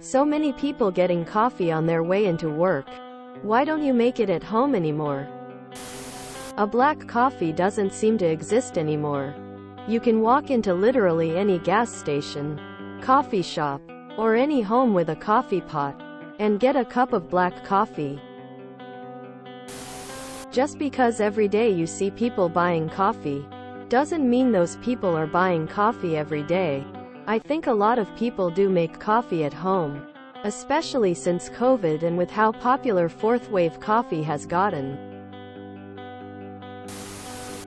So many people getting coffee on their way into work. Why don't you make it at home anymore? A black coffee doesn't seem to exist anymore. You can walk into literally any gas station, coffee shop, or any home with a coffee pot, and get a cup of black coffee. Just because every day you see people buying coffee, doesn't mean those people are buying coffee every day. I think a lot of people do make coffee at home, especially since COVID and with how popular fourth wave coffee has gotten.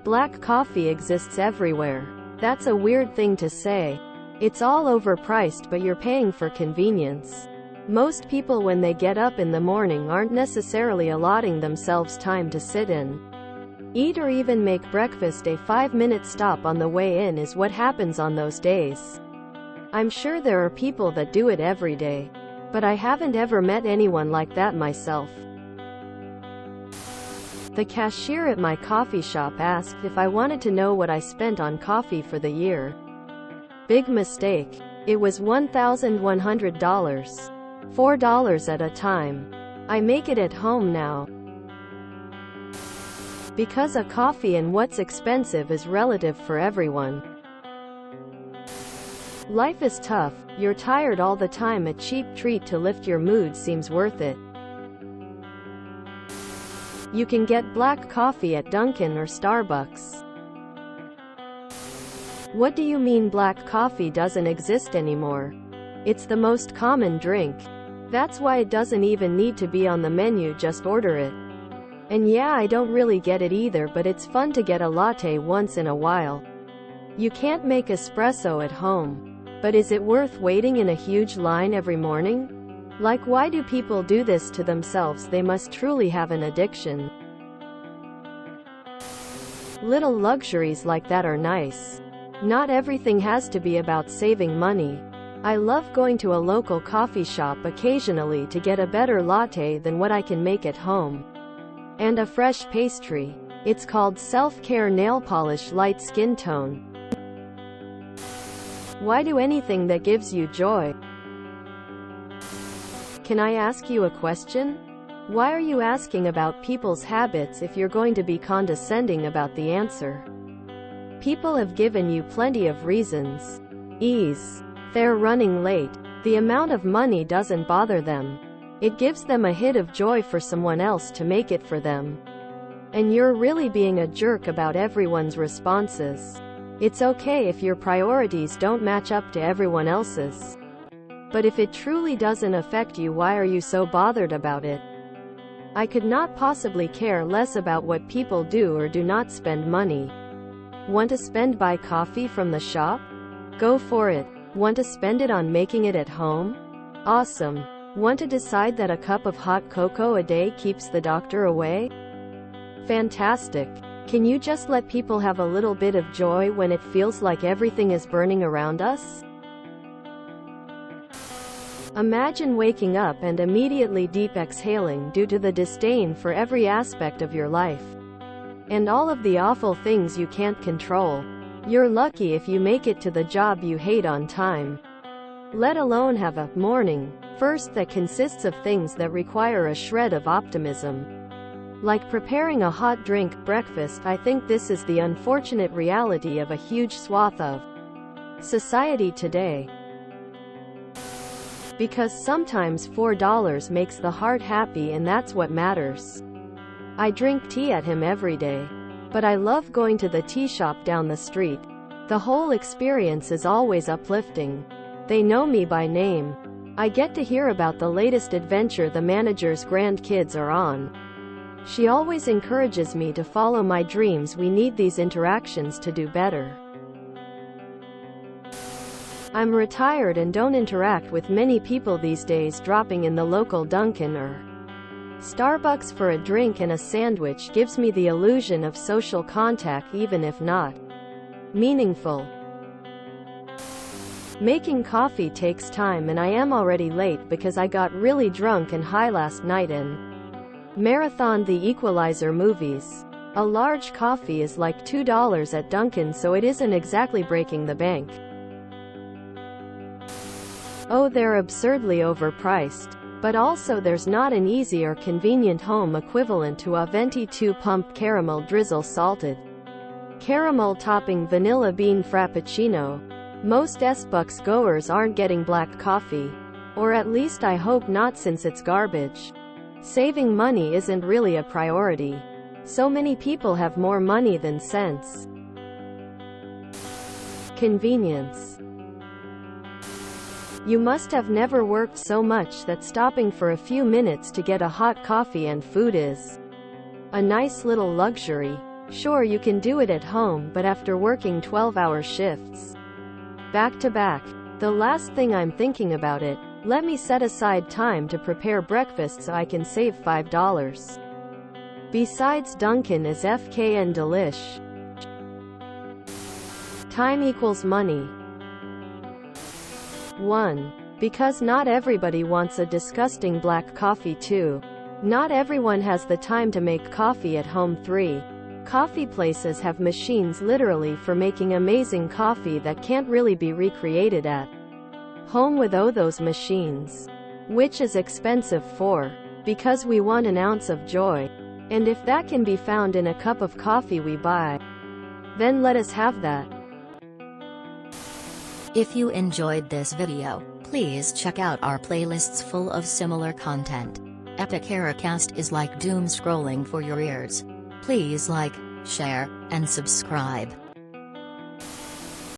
Black coffee exists everywhere. That's a weird thing to say. It's all overpriced, but you're paying for convenience. Most people when they get up in the morning aren't necessarily allotting themselves time to sit in, eat or even make breakfast. A 5-minute stop on the way in is what happens on those days. I'm sure there are people that do it every day, but I haven't ever met anyone like that myself. The cashier at my coffee shop asked if I wanted to know what I spent on coffee for the year. Big mistake. It was $1,100. $4 at a time. I make it at home now. Because a coffee and what's expensive is relative for everyone. Life is tough, you're tired all the time. A cheap treat to lift your mood seems worth it. You can get black coffee at Dunkin' or Starbucks. What do you mean black coffee doesn't exist anymore? It's the most common drink. That's why it doesn't even need to be on the menu, just order it. And yeah, I don't really get it either, but it's fun to get a latte once in a while. You can't make espresso at home. But is it worth waiting in a huge line every morning? Like, why do people do this to themselves? They must truly have an addiction. Little luxuries like that are nice. Not everything has to be about saving money. I love going to a local coffee shop occasionally to get a better latte than what I can make at home. And a fresh pastry. It's called self-care nail polish light skin tone. Why do anything that gives you joy? Can I ask you a question? Why are you asking about people's habits if you're going to be condescending about the answer? People have given you plenty of reasons. Ease. They're running late. The amount of money doesn't bother them. It gives them a hit of joy for someone else to make it for them. And you're really being a jerk about everyone's responses. It's okay if your priorities don't match up to everyone else's. But if it truly doesn't affect you, why are you so bothered about it? I could not possibly care less about what people do or do not spend money. Want to buy coffee from the shop? Go for it. Want to spend it on making it at home? Awesome. Want to decide that a cup of hot cocoa a day keeps the doctor away? Fantastic. Can you just let people have a little bit of joy when it feels like everything is burning around us? Imagine waking up and immediately deep exhaling due to the disdain for every aspect of your life. And all of the awful things you can't control. You're lucky if you make it to the job you hate on time. Let alone have a morning first that consists of things that require a shred of optimism. Like preparing a hot drink, breakfast. I think this is the unfortunate reality of a huge swath of society today. Because sometimes $4 makes the heart happy, and that's what matters. I drink tea at him every day. But I love going to the tea shop down the street. The whole experience is always uplifting. They know me by name. I get to hear about the latest adventure the manager's grandkids are on. She always encourages me to follow my dreams. We need these interactions to do better. I'm retired and don't interact with many people these days. Dropping in the local Dunkin' or Starbucks for a drink and a sandwich gives me the illusion of social contact, even if not meaningful. Making coffee takes time, and I am already late because I got really drunk and high last night and marathoned the Equalizer movies. A large coffee is like $2 at Dunkin', so it isn't exactly breaking the bank. Oh, they're absurdly overpriced. But also there's not an easy or convenient home equivalent to a venti 2 pump caramel drizzle salted caramel topping vanilla bean frappuccino. Most S-Bucks goers aren't getting black coffee. Or at least I hope not, since it's garbage. Saving money isn't really a priority. So many people have more money than sense. Convenience. You must have never worked so much that stopping for a few minutes to get a hot coffee and food is a nice little luxury. Sure, you can do it at home, but after working 12-hour shifts back to back, the last thing I'm thinking about it. Let me set aside time to prepare breakfast so I can save $5. Besides, Dunkin' is FKN delish. Time equals money. 1. Because not everybody wants a disgusting black coffee. 2. Not everyone has the time to make coffee at home. 3. Coffee places have machines literally for making amazing coffee that can't really be recreated at home with those machines. Which is expensive. 4. Because we want an ounce of joy. And if that can be found in a cup of coffee we buy, then let us have that. If you enjoyed this video, please check out our playlists full of similar content. Epic Ericast is like doom scrolling for your ears. Please like, share, and subscribe.